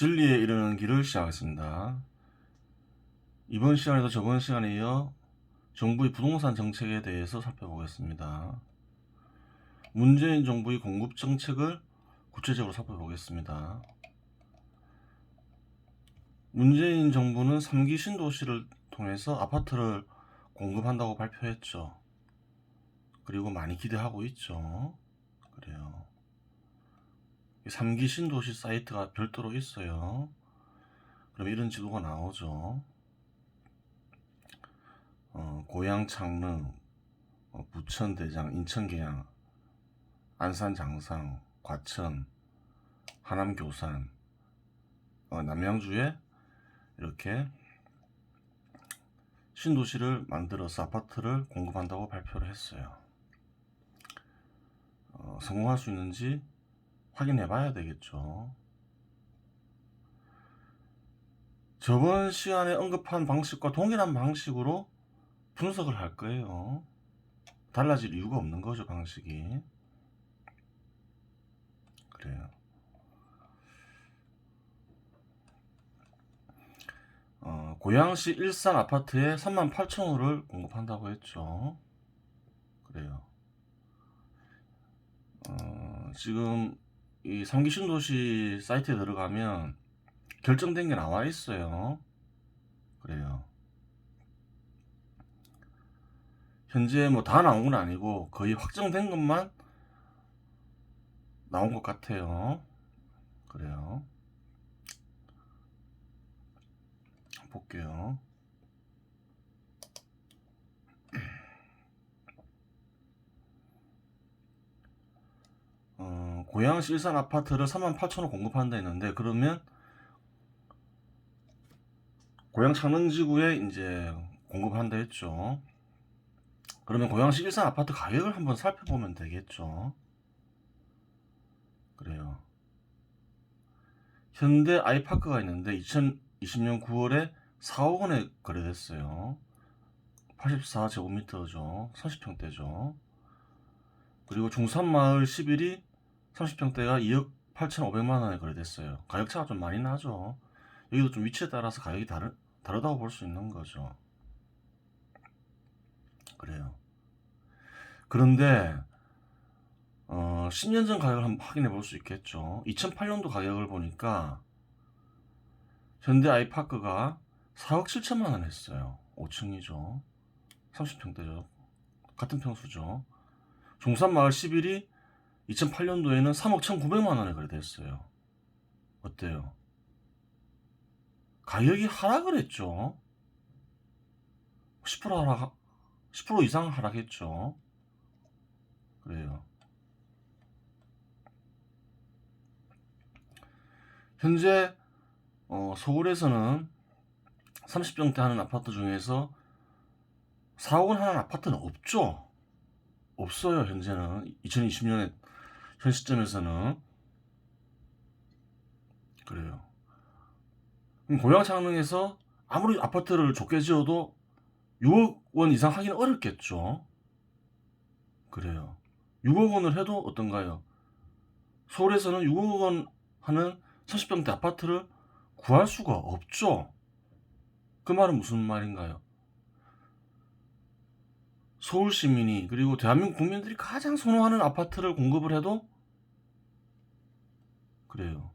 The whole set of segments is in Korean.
진리에 이르는 길을 시작하겠습니다. 이번 시간에도 저번 시간에 이어 정부의 부동산 정책에 대해서 살펴보겠습니다. 문재인 정부의 공급 정책을 구체적으로 살펴보겠습니다. 문재인 정부는 3기 신도시를 통해서 아파트를 공급한다고 발표했죠. 그리고 많이 기대하고 있죠. 그래요. 3기 신도시 사이트가 별도로 있어요. 그럼 이런 지도가 나오죠. 고양 창릉, 부천 대장, 인천 계양, 안산 장상, 과천, 하남 교산, 남양주에 이렇게 신도시를 만들어서 아파트를 공급한다고 발표를 했어요. 성공할 수 있는지 확인해 봐야 되겠죠. 저번 시간에 언급한 방식과 동일한 방식으로 분석을 할 거예요. 달라질 이유가 없는 거죠, 방식이. 그래요. 고양시 일산 아파트에 38,000호를 공급한다고 했죠. 그래요. 지금 이 3기 신도시 사이트에 들어가면 결정된 게 나와 있어요. 그래요. 현재 뭐 다 나온 건 아니고 거의 확정된 것만 나온 것 같아요. 그래요. 볼게요. 고양시 일산 아파트를 38,000원 공급한다 했는데, 그러면 고양 창릉지구에 이제 공급한다 했죠. 그러면 고양시 일산 아파트 가격을 한번 살펴보면 되겠죠. 그래요. 현대 아이파크가 있는데 2020년 9월에 4억 원에 거래됐어요. 84제곱미터죠. 30평대죠. 그리고 중산마을 11이 30평대가 2억 8,500만 원에 거래됐어요. 가격차가 좀 많이 나죠. 여기도 좀 위치에 따라서 가격이 다르다고 볼 수 있는 거죠. 그래요. 그런데 10년 전 가격을 한번 확인해 볼 수 있겠죠. 2008년도 가격을 보니까 현대 아이파크가 4억 7천만 원 했어요. 5층이죠. 30평대죠. 같은 평수죠. 종산마을 11이 2008년도에는 3억 1,900만 원에 거래됐어요. 어때요? 가격이 하락을 했죠. 10% 이상 하락했죠. 그래요. 현재 서울에서는 30평대 하는 아파트 중에서 4억 원 하는 아파트는 없죠. 없어요. 현재는 2020년에 현 시점에서는. 그래요. 그럼 고양 창릉에서 아무리 아파트를 좋게 지어도 6억 원 이상 하기는 어렵겠죠. 그래요. 6억 원을 해도 어떤가요? 서울에서는 6억 원 하는 30평대 아파트를 구할 수가 없죠. 그 말은 무슨 말인가요? 서울 시민이, 그리고 대한민국 국민들이 가장 선호하는 아파트를 공급을 해도 그래요.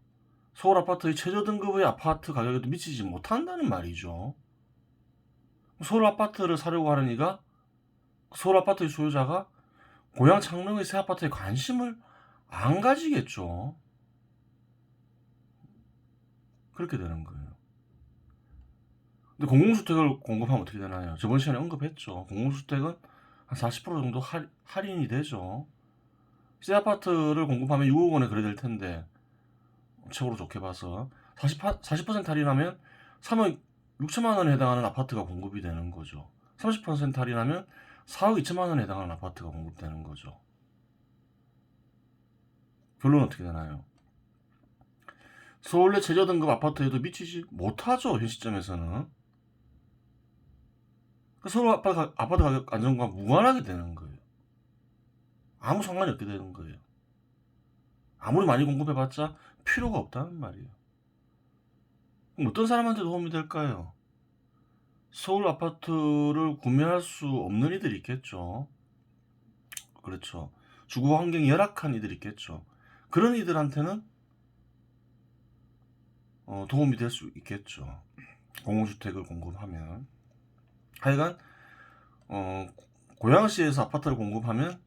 서울 아파트의 최저 등급의 아파트 가격에도 미치지 못한다는 말이죠. 서울 아파트를 사려고 하는 이가, 서울 아파트의 소유자가 고양 창릉의 새 아파트에 관심을 안 가지겠죠. 그렇게 되는 거예요. 근데 공공주택을 공급하면 어떻게 되나요? 저번 시간에 언급했죠. 공공주택은 한 40% 정도 할인이 되죠. 새 아파트를 공급하면 6억 원에 거래될 텐데, 최고로 좋게 봐서 40% 할인하면 3억 6천만 원에 해당하는 아파트가 공급이 되는 거죠. 30% 할인하면 4억 2천만 원에 해당하는 아파트가 공급되는 거죠. 결론은 어떻게 되나요? 서울 내 최저 등급 아파트에도 미치지 못하죠. 현 시점에서는. 서울 아파트 가격 안정과 무관하게 되는 거예요. 아무 상관이 없게 되는 거예요. 아무리 많이 공급해봤자 필요가 없다는 말이에요. 그럼 어떤 사람한테 도움이 될까요? 서울 아파트를 구매할 수 없는 이들이 있겠죠. 그렇죠. 주거 환경이 열악한 이들이 있겠죠. 그런 이들한테는 도움이 될 수 있겠죠. 공공주택을 공급하면. 하여간 어 고양시에서 아파트를 공급하면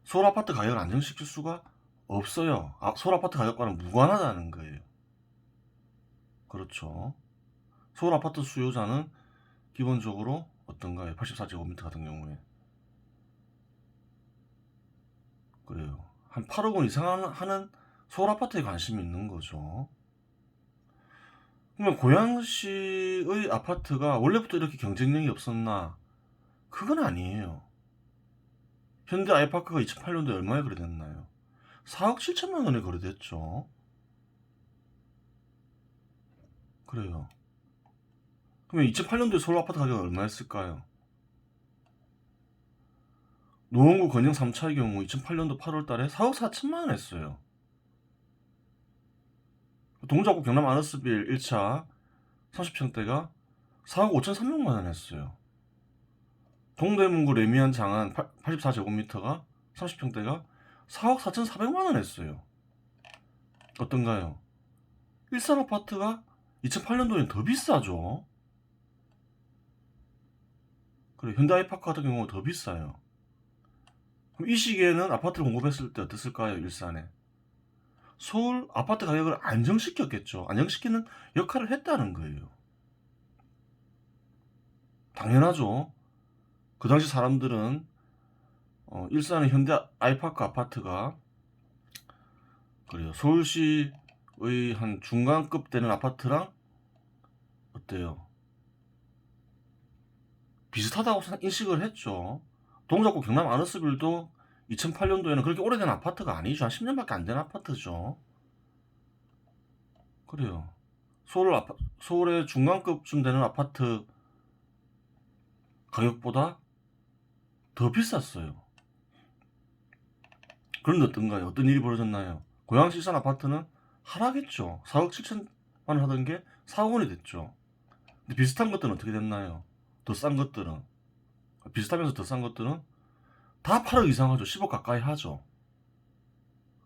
서울 아파트 가격을 안정시킬 수가 없어요. 서울 아파트 가격과는 무관하다는 거예요. 그렇죠. 서울 아파트 수요자는 기본적으로 어떤가요? 84제곱미터 같은 경우에. 그래요. 한 8억 원 이상 하는 서울 아파트에 관심이 있는 거죠. 그러면 고양시의 아파트가 원래부터 이렇게 경쟁력이 없었나? 그건 아니에요. 현대 아이파크가 2008년도에 얼마에 거래됐나요? 4억 7천만 원에 거래됐죠. 그래요. 그러면 2008년도에 서울 아파트 가격은 얼마였을까요? 노원구 건영 3차의 경우 2008년도 8월 달에 4억 4천만 원 했어요. 동작구 경남 아너스빌 1차 30평대가 4억 5천3백만 원 했어요. 동대문구 레미안 장안 84제곱미터가 30평대가 4억 4천4백만 원 했어요. 어떤가요? 일산 아파트가 2008년도엔 더 비싸죠. 그래, 현대아이파크 같은 경우는 더 비싸요. 그럼 이 시기에는 아파트를 공급했을 때 어땠을까요? 일산에 서울 아파트 가격을 안정시켰겠죠. 안정시키는 역할을 했다는 거예요. 당연하죠. 그 당시 사람들은 일산의 현대 아이파크 아파트가 그래요. 서울시의 한 중간급 되는 아파트랑 어때요? 비슷하다고 인식을 했죠. 동작구 경남 아너스빌도 2008년도에는 그렇게 오래된 아파트가 아니죠. 한 10년밖에 안 된 아파트죠. 그래요. 서울의 중간급쯤 되는 아파트 가격보다 더 비쌌어요. 그런데 어떤가요? 어떤 일이 벌어졌나요? 고양시 일산 아파트는 하락했죠. 4억 7천만 원 하던 게 4억 원이 됐죠. 근데 비슷한 것들은 어떻게 됐나요? 더 싼 것들은 비슷하면서 더 싼 것들은 다 8억 이상 하죠. 10억 가까이 하죠.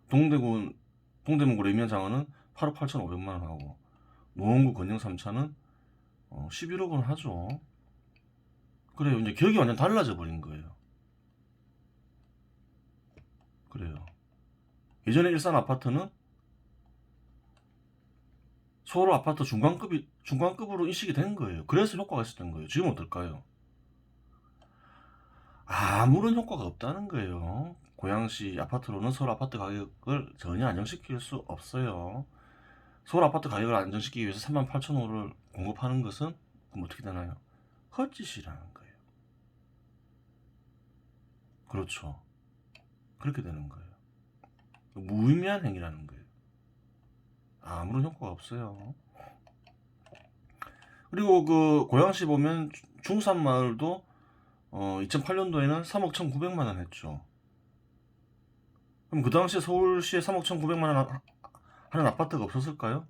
동대문구 레미안 장안은 8억 8천5백만 원 하고 노원구 건영 3차는 11억 원 하죠. 그래요. 이제 격이 완전 달라져 버린 거예요. 그래요. 예전에 일산 아파트는 서울 아파트 중간급으로 인식이 된 거예요. 그래서 효과가 있었던 거예요. 지금 어떨까요? 아무런 효과가 없다는 거예요. 고양시 아파트로는 서울 아파트 가격을 전혀 안정시킬 수 없어요. 서울 아파트 가격을 안정시키기 위해서 38,000호를 공급하는 것은 그럼 어떻게 되나요? 헛짓이라는 거예요. 그렇죠. 그렇게 되는 거예요. 무의미한 행위라는 거예요. 아무런 효과가 없어요. 그리고 그 고양시 보면 중산마을도 2008년도에는 3억 1,900만 원 했죠. 그럼 그 당시에 서울시에 3억 1,900만 원 하는 아파트가 없었을까요?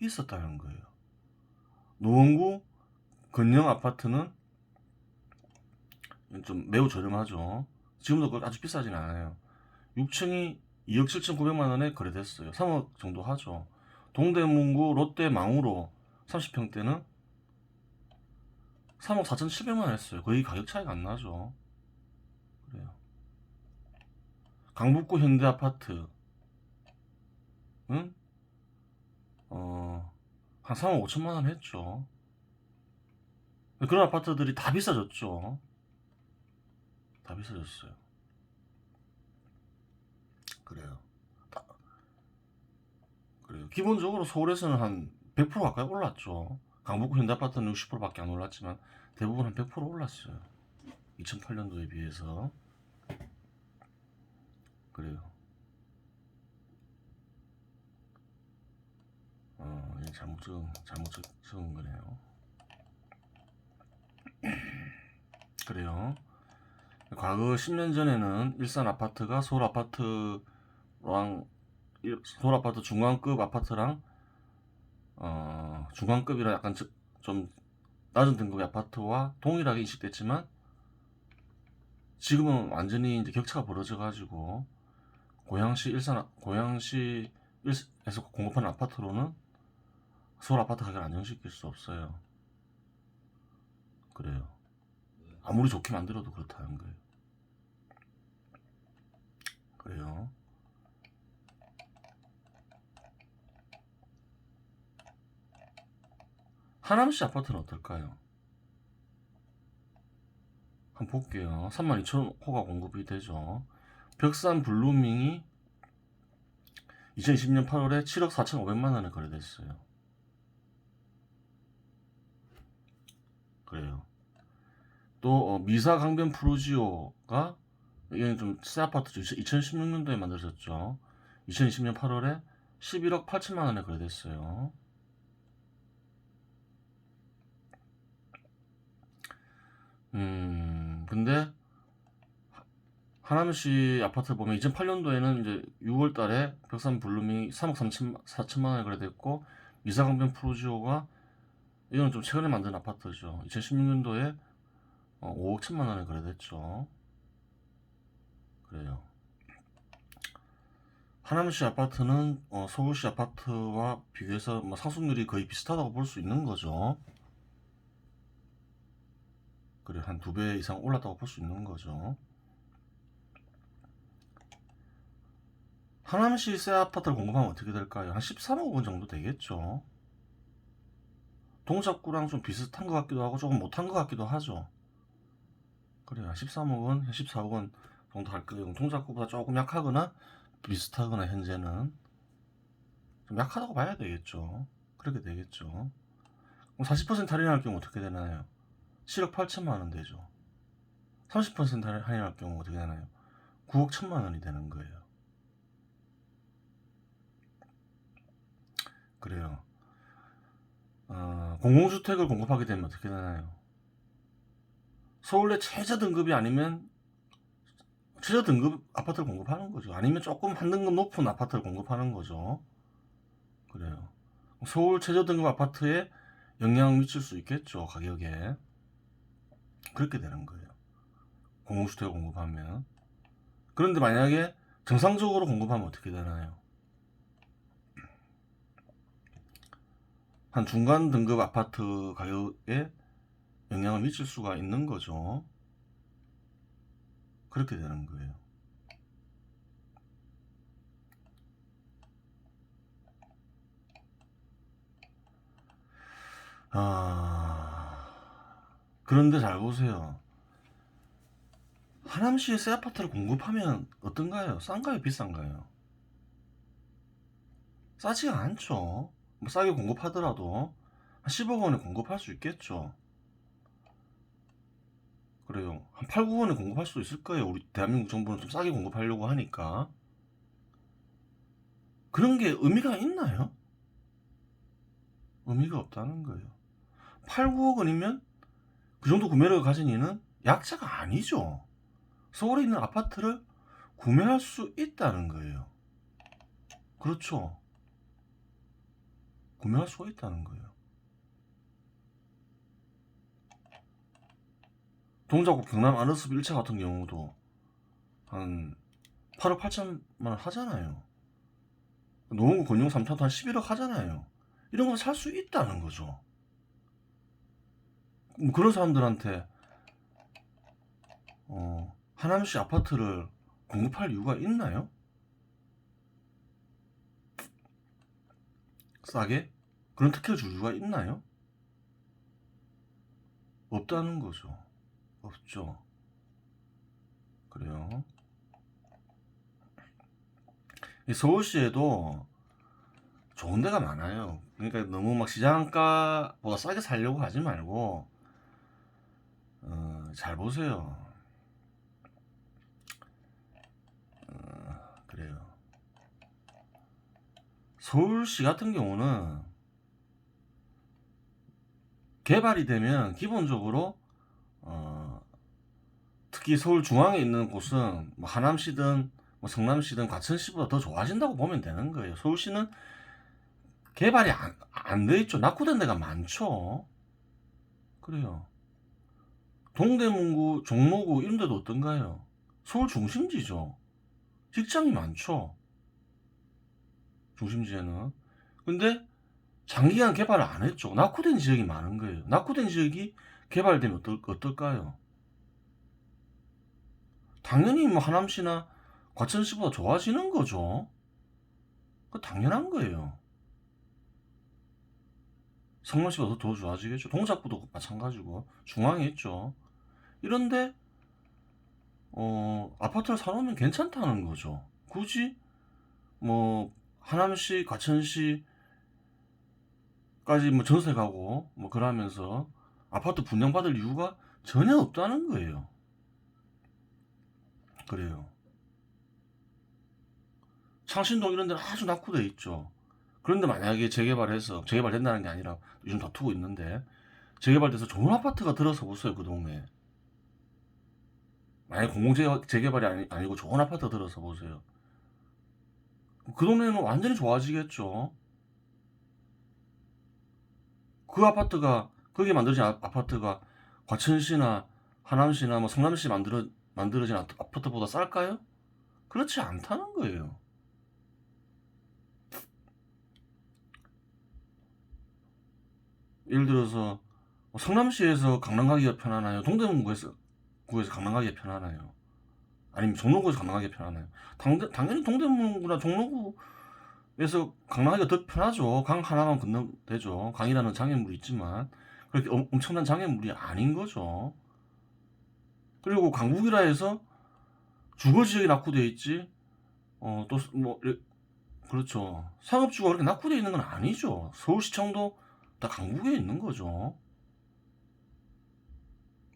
있었다는 거예요. 노원구 건영 아파트는 좀 매우 저렴하죠. 지금도 아주 비싸진 않아요. 6층이 2억 7,900만 원에 거래됐어요. 3억 정도 하죠. 동대문구 롯데 망우로 30평대는 3억 4,700만 원 했어요. 거의 가격 차이가 안 나죠. 그래요. 강북구 현대 아파트, 응? 한 3억 5천만 원 했죠. 그런 아파트들이 다 비싸졌죠. 다 비싸졌어요. 그래요. 그래요. 기본적으로 서울에서는 한 100% 가까이 올랐죠. 강북구 현대 아파트는 60%밖에 안 올랐지만 대부분 한 100% 올랐어요. 2008년도에 비해서. 그래요. 잘못 적은 거네요. 그래요. 과거 10년 전에는 일산 아파트가 서울 아파트 중간급 아파트랑 중간급이라 약간 좀 낮은 등급의 아파트와 동일하게 인식됐지만 지금은 완전히 이제 격차가 벌어져 가지고 고양시에서 공급하는 아파트로는 서울 아파트 가격을 안정시킬 수 없어요. 그래요. 아무리 좋게 만들어도 그렇다는 거예요. 그래요. 하남시 아파트는 어떨까요? 한번 볼게요. 32,000호가 공급이 되죠. 벽산 블루밍이 2020년 8월에 7억 4,500만 원에 거래됐어요. 그래요. 또 미사 강변 프루지오가 이게 좀 새 아파트죠. 2016년도에 만들어졌죠. 2020년 8월에 11억 8천만 원에 거래됐어요. 근데 하남시 아파트 보면 2008년도에는 이제 6월 달에 벽산 블루밍이 3억 4천만 원에 거래됐고 미사 강변 프루지오가 이건 좀 최근에 만든 아파트죠. 2016년도에 5억 1천만 원에 거래됐죠. 그래요. 하남시 아파트는 서울시 아파트와 비교해서 뭐 상승률이 거의 비슷하다고 볼 수 있는 거죠. 그래, 한 2배 이상 올랐다고 볼 수 있는 거죠. 하남시 새 아파트를 공급하면 어떻게 될까요? 한 13억 원 정도 되겠죠. 동작구랑 좀 비슷한 것 같기도 하고 조금 못한 것 같기도 하죠. 그래요. 13억 원, 14억 원 정도 할 거예요. 동작구보다 조금 약하거나 비슷하거나 현재는 좀 약하다고 봐야 되겠죠. 그렇게 되겠죠. 그럼 40% 할인할 경우 어떻게 되나요? 7억 8천만 원 되죠. 30% 할인할 경우 어떻게 되나요? 9억 1천만 원이 되는 거예요. 그래요. 공공주택을 공급하게 되면 어떻게 되나요? 서울의 최저 등급이 아니면 최저 등급 아파트를 공급하는 거죠. 아니면 조금 한 등급 높은 아파트를 공급하는 거죠. 그래요. 서울 최저 등급 아파트에 영향을 미칠 수 있겠죠. 가격에. 그렇게 되는 거예요. 공공주택을 공급하면. 그런데 만약에 정상적으로 공급하면 어떻게 되나요? 한 중간 등급 아파트 가격에 영향을 미칠 수가 있는 거죠. 그렇게 되는 거예요. 그런데 잘 보세요. 하남시에 새 아파트를 공급하면 어떤가요? 싼가요? 비싼가요? 싸지가 않죠. 뭐 싸게 공급하더라도 한 10억 원에 공급할 수 있겠죠. 그래요. 한 8, 9원에 공급할 수 있을 거예요. 우리 대한민국 정부는 좀 싸게 공급하려고 하니까. 그런 게 의미가 있나요? 의미가 없다는 거예요. 8, 9억 원이면 그 정도 구매력을 가진 이는 약자가 아니죠. 서울에 있는 아파트를 구매할 수 있다는 거예요. 그렇죠. 구매할 수가 있다는 거예요. 동작구 경남 아너스비 1차 같은 경우도 한 8억 8천만 원 하잖아요. 노원구 건용 3차도 한 11억 하잖아요. 이런 거 살 수 있다는 거죠. 그런 사람들한테 하남시 아파트를 공급할 이유가 있나요? 싸게? 그런 특혜를 줄 이유가 있나요? 없다는 거죠. 없죠. 그래요. 서울시에도 좋은 데가 많아요. 그러니까 너무 막 시장가보다 싸게 살려고 하지 말고 잘 보세요. 그래요. 서울시 같은 경우는 개발이 되면 기본적으로 특히 서울 중앙에 있는 곳은 뭐 하남시든 뭐 성남시든 과천시보다 더 좋아진다고 보면 되는 거예요. 서울시는 개발이 안 돼 있죠. 낙후된 데가 많죠. 그래요. 동대문구, 종로구 이런 데도 어떤가요? 서울 중심지죠. 직장이 많죠. 중심지에는. 근데 장기간 개발을 안 했죠. 낙후된 지역이 많은 거예요. 낙후된 지역이 개발되면 어떨까요? 당연히 뭐 하남시나 과천시보다 좋아지는 거죠. 그 당연한 거예요. 성남시보다 더 좋아지겠죠. 동작구도 마찬가지고 중앙에 있죠. 이런데 아파트를 사놓으면 괜찮다는 거죠. 굳이 뭐 하남시, 과천시까지 뭐 전세 가고 뭐 그러면서 아파트 분양받을 이유가 전혀 없다는 거예요. 그래요. 창신동 이런 데는 아주 낙후돼 있죠. 그런데 만약에 재개발된다는 게 아니라 요즘 다투고 있는데 재개발돼서 좋은 아파트가 들어서 보세요. 그 동네에. 만약에 재개발이 아니고 좋은 아파트 들어서 보세요. 그 동네는 완전히 좋아지겠죠. 그 아파트가 거기에 만들어진 아파트가 과천시나 하남시나 뭐 성남시 만들어진 아파트보다 쌀까요? 그렇지 않다는 거예요. 예를 들어서 성남시에서 강남 가기가 편하나요? 동대문구에서 강남 가기가 편하나요? 아니면 종로구에서 강남 가기가 편하나요? 당연히 동대문구나 종로구에서 강남 가기가 더 편하죠. 강 하나만 건너면 되죠. 강이라는 장애물이 있지만 그렇게 엄청난 장애물이 아닌 거죠. 그리고 강북이라 해서 주거지역이 낙후되어 있지 또 뭐 그렇죠. 상업지구가 그렇게 낙후되어 있는 건 아니죠. 서울시청도 다 강북에 있는 거죠.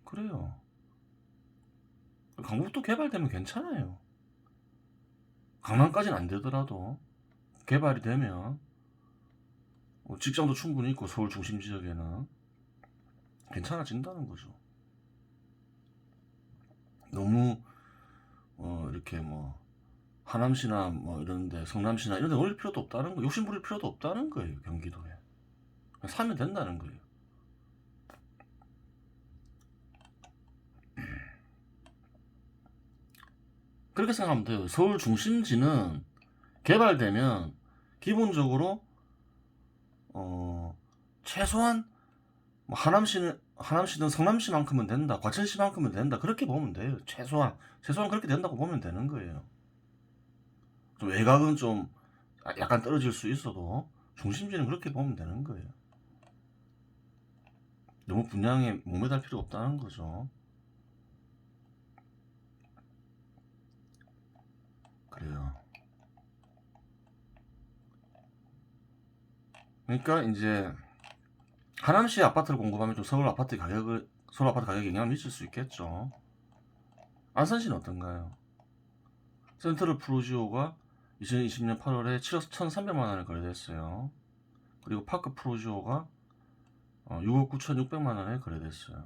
그래요. 강북도 개발되면 괜찮아요. 강남까지는 안 되더라도 개발이 되면 직장도 충분히 있고 서울 중심 지역에는 괜찮아진다는 거죠. 너무 이렇게 뭐 하남시나 뭐 이런데 성남시나 이런데 올릴 필요도 없다는 거, 욕심 부릴 필요도 없다는 거예요. 경기도에 사면 된다는 거예요. 그렇게 생각하면 돼요. 서울 중심지는 개발되면 기본적으로 최소한 뭐 하남시든 성남시만큼은 된다, 과천시만큼은 된다, 그렇게 보면 돼요. 최소한 그렇게 된다고 보면 되는 거예요. 좀 외곽은 좀 약간 떨어질 수 있어도 중심지는 그렇게 보면 되는 거예요. 너무 분양에 목매달 필요 없다는 거죠. 그래요. 그러니까 이제 하남시 아파트를 공급하면 좀 서울 아파트 가격에 영향을 미칠 수 있겠죠. 안산시는 어떤가요? 센트럴 프루지오가 2020년 8월에 7억 1,300만 원에 거래됐어요. 그리고 파크 프루지오가 6억 9,600만 원에 거래됐어요.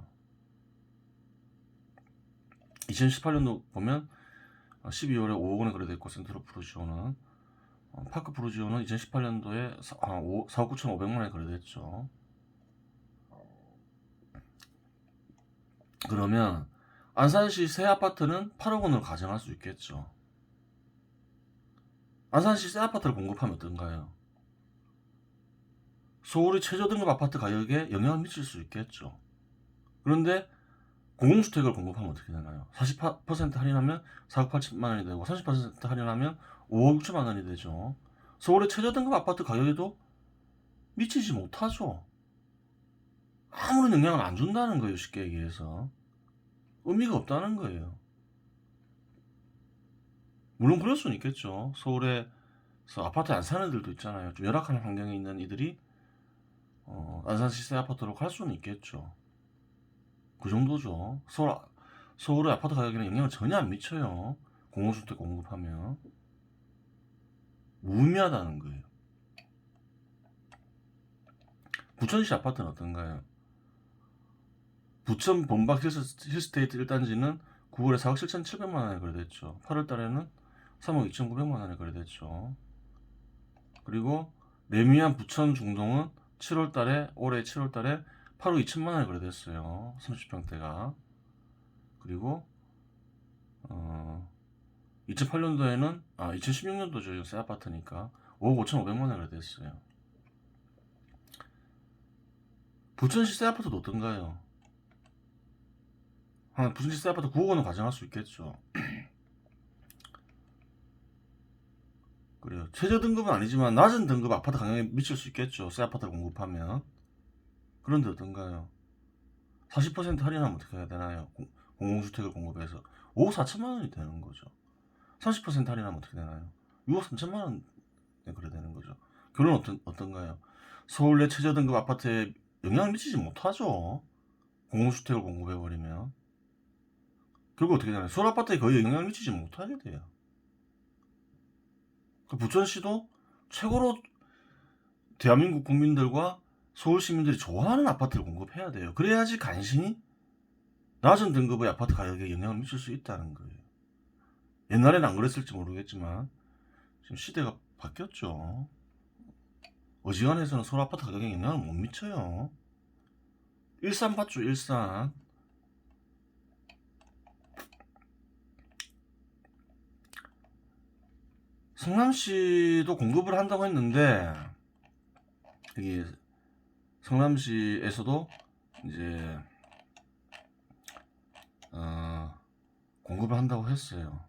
2018년도 보면 12월에 5억 원에 거래됐고 센트럴 프루지오는 파크 프루지오는 2018년도에 4억 9,500만 원에 거래됐죠. 그러면 안산시 새 아파트는 8억 원으로 가정할 수 있겠죠. 안산시 새 아파트를 공급하면 어떤가요? 서울의 최저등급 아파트 가격에 영향을 미칠 수 있겠죠. 그런데 공공주택을 공급하면 어떻게 되나요? 40% 할인하면 4억 8천만 원이 되고 30% 할인하면 5억 6천만 원이 되죠. 서울의 최저등급 아파트 가격에도 미치지 못하죠. 아무런 영향을 안 준다는 거예요. 쉽게 얘기해서. 의미가 없다는 거예요. 물론 그럴 수는 있겠죠. 서울에서 아파트 안 사는 애들도 있잖아요. 좀 열악한 환경에 있는 이들이 안산 시세 아파트로 갈 수는 있겠죠. 그 정도죠. 서울의 아파트 가격에는 영향을 전혀 안 미쳐요. 공공주택 공급하면. 무의미하다는 거예요. 부천시 아파트는 어떤가요? 부천 본박 힐스테이트 1단지는 9월에 4억 7,700만 원에 거래됐죠. 8월 달에는 3억 2,900만 원에 거래됐죠. 그리고 레미안 부천 중동은 7월달에 올해 7월달에 8억 2천만 원에 거래됐어요. 30평대가. 그리고 2008년도에는 2016년도죠. 새 아파트니까 5억 5,500만 원에 거래됐어요. 부천시 새 아파트도 어떤가요? 부천시 새 아파트 9억 원은 가정할 수 있겠죠. 그래요. 최저 등급은 아니지만 낮은 등급 아파트 가격에 미칠 수 있겠죠. 새 아파트를 공급하면. 그런데 어떤가요? 40% 할인하면 어떻게 해야 되나요? 공공주택을 공급해서 5억 4천만 원이 되는 거죠. 30% 할인하면 어떻게 되나요? 6억 3천만 원에 그래 되는 거죠. 결론은 어떤가요? 서울 내 최저 등급 아파트에 영향을 미치지 못하죠. 공공주택을 공급해버리면. 결국 어떻게 되나요? 서울 아파트에 거의 영향을 미치지 못하게 돼요. 부천시도 최고로 대한민국 국민들과 서울 시민들이 좋아하는 아파트를 공급해야 돼요. 그래야지 간신히 낮은 등급의 아파트 가격에 영향을 미칠 수 있다는 거예요. 옛날에는 안 그랬을지 모르겠지만 지금 시대가 바뀌었죠. 어지간해서는 서울 아파트 가격에 영향을 못 미쳐요. 일산 봤죠, 일산. 성남시도 공급을 한다고 했는데 여기 성남시에서도 이제 공급을 한다고 했어요.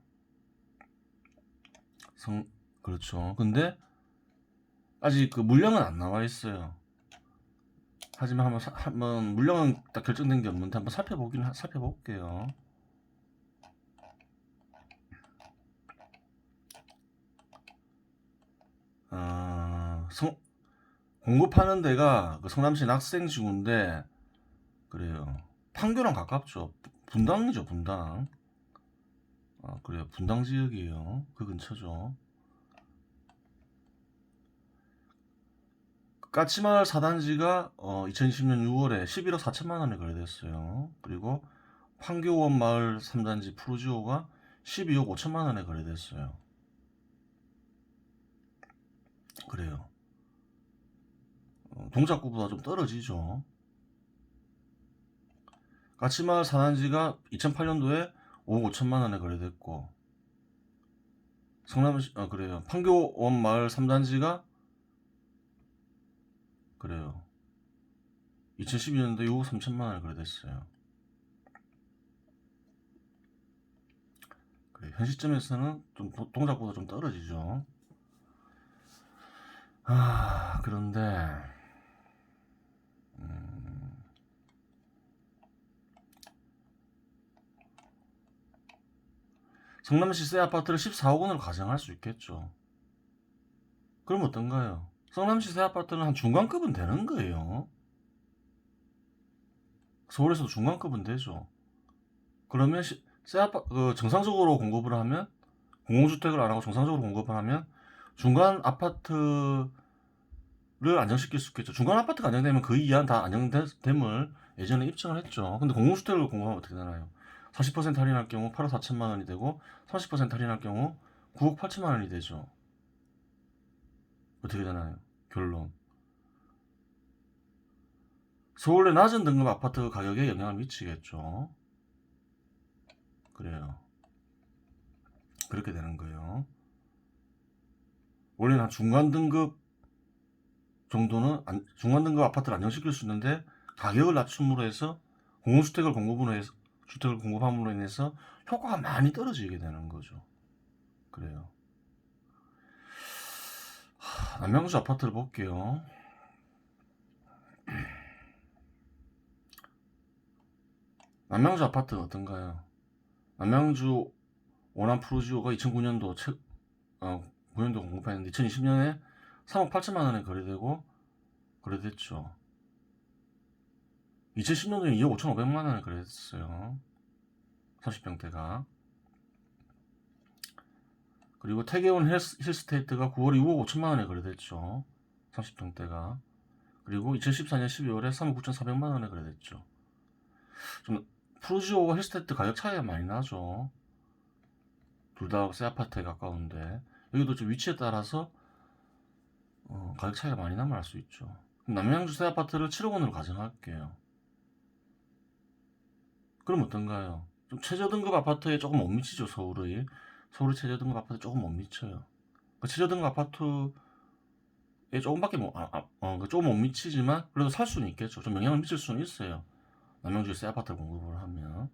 그렇죠. 근데 아직 그 물량은 안 나와 있어요. 하지만 한번 물량은 딱 결정된 게 없는데 한번 살펴볼게요. 공급하는 데가 그 성남시 낙생지구인데 그래요. 판교랑 가깝죠. 분당이죠, 분당. 그래요. 분당 지역이에요. 그 근처죠. 까치마을 4단지가 2020년 6월에 11억 4천만 원에 거래됐어요. 그리고 판교원 마을 3단지 푸르지오가 12억 5천만 원에 거래됐어요. 그래요. 동작구보다 좀 떨어지죠. 까치마을 4단지가 2008년도에 5억 5천만 원에 거래됐고 성남시 그래요. 판교원 마을 3단지가 그래요. 2012년도에 6억 3천만 원에 거래됐어요. 그래, 현 시점에서는 좀 동작보다 좀 떨어지죠. 그런데 성남시 새 아파트를 14억 원으로 가정할 수 있겠죠. 그럼 어떤가요? 성남시 새 아파트는 한 중간급은 되는 거예요. 서울에서도 중간급은 되죠. 그러면 정상적으로 공급을 하면 공공주택을 안 하고 정상적으로 공급을 하면 중간 아파트를 안정시킬 수 있겠죠. 중간 아파트가 안정되면 그 이하는 다 안정됨을 예전에 입증을 했죠. 근데 공공주택을 공급하면 어떻게 되나요? 40% 할인할 경우 8억 4천만 원이 되고 30% 할인할 경우 9억 8천만 원이 되죠. 어떻게 되나요? 결론. 서울의 낮은 등급 아파트 가격에 영향을 미치겠죠. 그래요. 그렇게 되는 거예요. 원래는 한 중간 등급 정도는 중간 등급 아파트를 안정시킬 수 있는데 가격을 낮춤으로 해서 공공주택을 공급함으로 인해서 효과가 많이 떨어지게 되는 거죠. 그래요. 남양주 아파트를 볼게요. 남양주 아파트는 어떤가요? 남양주 원암 프로지오가 2009년도 9년도 공급했는데 2020년에 3억 8천만 원에 거래됐죠. 2010년도에 2억 5,500만 원에 거래됐어요. 30평대가. 그리고 태계원 힐스테이트가 9월에 6억 5천만 원에 거래됐죠. 30평대가. 그리고 2014년 12월에 3억 9,400만 원에 거래됐죠. 좀 프로지오와 힐스테이트 가격 차이가 많이 나죠. 둘 다 새 아파트에 가까운데 여기도 좀 위치에 따라서 가격 차이가 많이 나면 알 수 있죠. 남양주 새 아파트를 7억 원으로 가정할게요. 그럼 어떤가요? 좀 최저등급 아파트에 조금 못 미치죠, 서울의 최저등급 아파트 조금 못 미쳐요. 그 최저등급 아파트에 조금밖에 조금 못 미치지만 그래도 살 수는 있겠죠. 좀 영향을 미칠 수는 있어요. 남양주에 새 아파트를 공급을 하면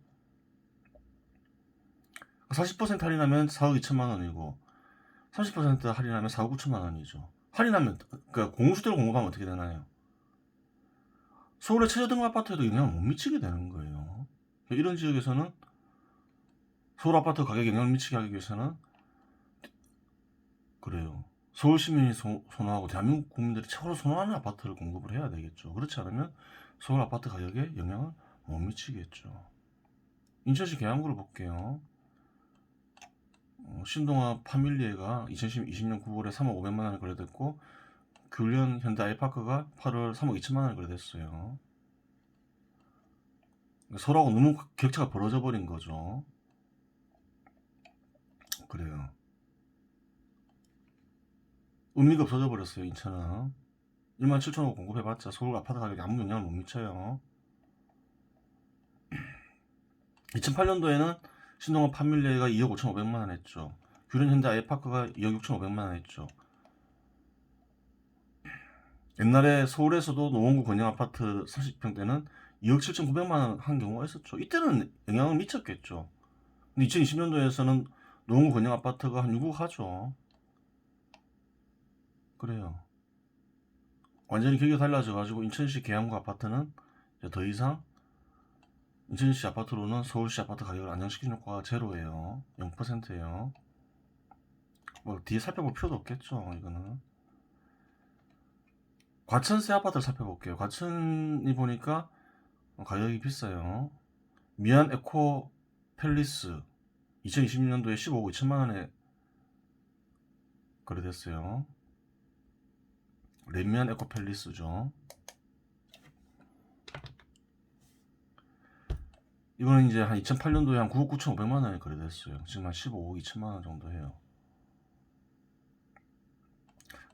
40% 할인하면 4억 2천만 원이고 30% 할인하면 4억 9천만 원이죠. 할인하면 그러니까 공공주택을 공급하면 어떻게 되나요? 서울의 최저등급 아파트에도 영향을 못 미치게 되는 거예요. 이런 지역에서는 서울 아파트 가격에 영향을 미치게 하기 위해서는 그래요. 서울 시민이 선호하고 대한민국 국민들이 최고로 선호하는 아파트를 공급을 해야 되겠죠. 그렇지 않으면 서울 아파트 가격에 영향을 못 미치겠죠. 인천시 계양구를 볼게요. 신동아 파밀리에가 2020년 9월에 3억 5백만 원에 거래됐고 교련 현대 아이파크가 8월 3억 2천만 원에 거래됐어요. 서로하고 너무 격차가 벌어져 버린 거죠. 그래요. 의미가 없어져 버렸어요. 인천은 1만 7천억 공급해봤자 서울 아파트 가격에 아무 영향을 못 미쳐요. 2008년도에는 신동아 파밀리에가 2억 5천5백만 원 했죠. 규련 현대 아이파크가 2억 6천5백만 원 했죠. 옛날에 서울에서도 노원구 건영 아파트 30평대는 2억 7천9백만 원 한 경우가 있었죠. 이때는 영향을 미쳤겠죠. 근데 2020년도에서는 노원구 건영 아파트가 한 6억 하죠. 그래요. 완전히 격이 달라져가지고 인천시 계양구 아파트는 이제 더 이상 인천시 아파트로는 서울시 아파트 가격을 안정시키는 효과가 제로예요. 0%예요. 뭐 뒤에 살펴볼 필요도 없겠죠. 이거는 과천세 아파트를 살펴볼게요. 과천이 보니까 가격이 비싸요. 미안 에코 팰리스 2026년도에 15억 2천만 원에 거래됐어요. 렌미안 에코 팰리스죠. 이거는 이제 한 2008년도에 한 9억 9천5백만 원에 거래됐어요. 지금 한 15억 2천만 원 정도 해요.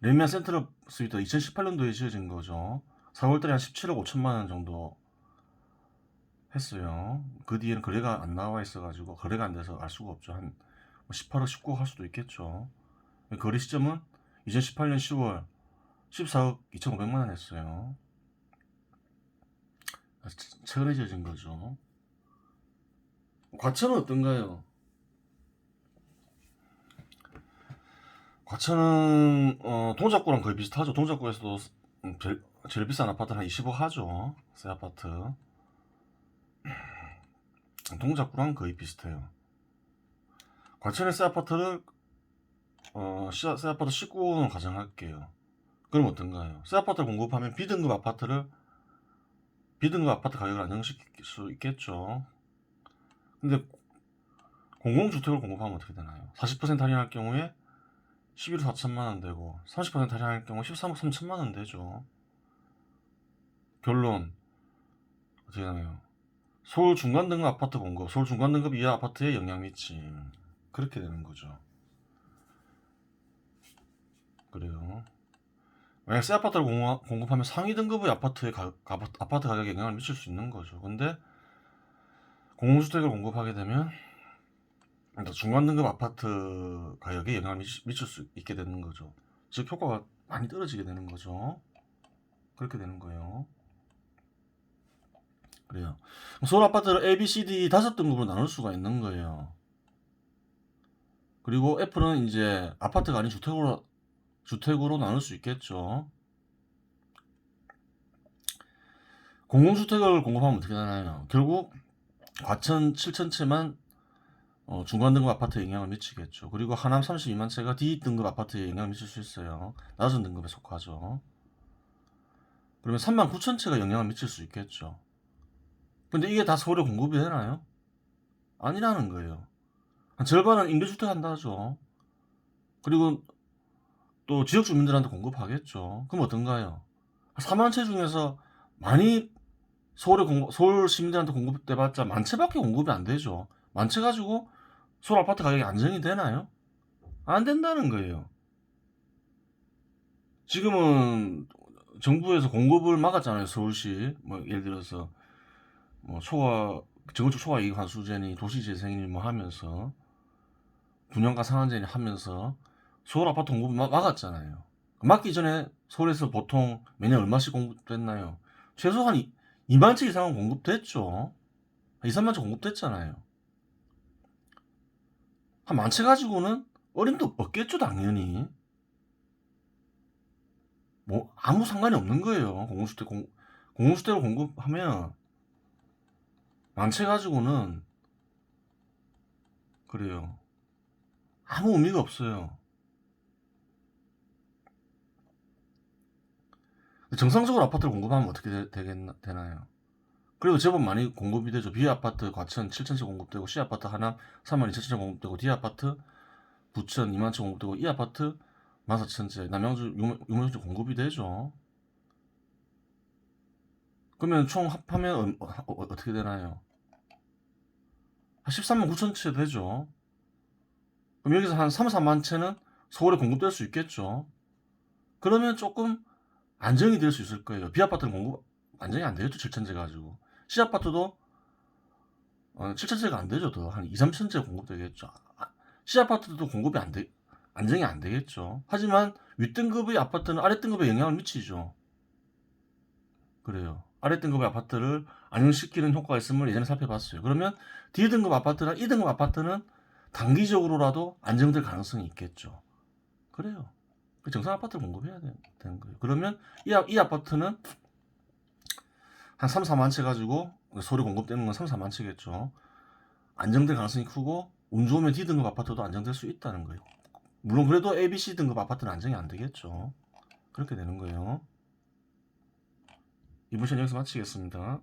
렌미안 센트럴 스위트 2018년도에 지어진 거죠. 4월달에 한 17억 5천만 원 정도 했어요. 그 뒤에는 거래가 안 나와 있어가지고 거래가 안 돼서 알 수가 없죠. 한 18억 19억 할 수도 있겠죠. 거래 시점은 2018년 10월 14억 2천5백만 원 했어요. 최근에 지어진 거죠. 과천은 어떤가요? 과천은 동작구랑 거의 비슷하죠. 동작구에서도 제일 비싼 아파트는 한 20억 하죠. 새 아파트. 동작구랑 거의 비슷해요. 과천의 새 아파트를 새 아파트 19호는 가정할게요. 그럼 어떤가요? 새 아파트를 공급하면 B등급 아파트 가격을 안정시킬 수 있겠죠. 근데 공공주택을 공급하면 어떻게 되나요? 40% 할인할 경우에 11억 4천만 원 되고 30% 할인할 경우 13억 3천만 원 되죠. 결론 어떻게 되나요? 서울 중간등급 아파트 공급, 서울 중간등급 이하 아파트에 영향 미침. 그렇게 되는 거죠. 그래요. 만약 새 아파트를 공급하면 상위 등급의 아파트 가격에 영향을 미칠 수 있는 거죠. 근데 공공주택을 공급하게 되면 중간 등급 아파트 가격에 영향을 미칠 수 있게 되는 거죠. 즉 효과가 많이 떨어지게 되는 거죠. 그렇게 되는 거예요. 그래요. 서울 아파트를 A, B, C, D 5등급으로 나눌 수가 있는 거예요. 그리고 F는 이제 아파트가 아닌 주택으로 나눌 수 있겠죠. 공공주택을 공급하면 어떻게 되나요? 결국 과천 7천채만 중간등급 아파트에 영향을 미치겠죠. 그리고 하남 32만 채가 D등급 아파트에 영향을 미칠 수 있어요. 낮은 등급에 속하죠. 그러면 3만 9천 채가 영향을 미칠 수 있겠죠. 근데 이게 다 서울에 공급이 되나요? 아니라는 거예요. 한 절반은 임대주택 한다죠. 그리고 또 지역 주민들한테 공급하겠죠. 그럼 어떤가요? 4만 채 중에서 많이 서울 시민들한테 공급돼봤자 만 채밖에 공급이 안 되죠. 만 채 가지고 서울 아파트 가격이 안정이 되나요? 안 된다는 거예요. 지금은 정부에서 공급을 막았잖아요. 서울시 뭐 예를 들어서 뭐 저건축 초과 이익 환수제니 도시재생이니 뭐 하면서 분양가 상한제니 하면서 서울 아파트 공급을 막았잖아요. 막기 전에 서울에서 보통 매년 얼마씩 공급됐나요? 최소한 2만 채 이상은 공급됐죠. 2, 3만 채 공급됐잖아요. 한 만 채 가지고는 어림도 없겠죠, 당연히. 뭐 아무 상관이 없는 거예요. 공공주택을 공급하면 만 채 가지고는 그래요. 아무 의미가 없어요. 정상적으로 아파트를 공급하면 어떻게 되나요? 그래도 제법 많이 공급이 되죠. B아파트 과천 7,000채 공급되고, C아파트 하남 32,000채 공급되고, D아파트 부천 2만 채 공급되고, E아파트 14,000채, 남양주 6만 채 공급이 되죠. 그러면 총 합하면 어떻게 되나요? 한 13만 9천 채 되죠. 그럼 여기서 한 3, 4만 채는 서울에 공급될 수 있겠죠. 그러면 조금 안정이 될 수 있을 거예요. B아파트는 공급 안정이 안 되겠죠. 7천채 가지고. C아파트도 7천채가 안 되죠. 더 한 2, 3천채 공급되겠죠. C아파트도 공급이 안정이 안 되겠죠. 하지만 윗등급의 아파트는 아랫등급에 영향을 미치죠. 그래요. 아랫등급의 아파트를 안정시키는 효과가 있음을 예전에 살펴봤어요. 그러면 D등급 아파트나 E등급 아파트는 단기적으로라도 안정될 가능성이 있겠죠. 그래요. 정상 아파트를 공급해야 되는 거예요. 그러면 이 아파트는 한 3, 4만 채 가지고 서류 공급되는 건 3, 4만 채겠죠. 안정될 가능성이 크고 운 좋으면 D등급 아파트도 안정될 수 있다는 거예요. 물론 그래도 A, B, C 등급 아파트는 안정이 안 되겠죠. 그렇게 되는 거예요. 이번 시간 여기서 마치겠습니다.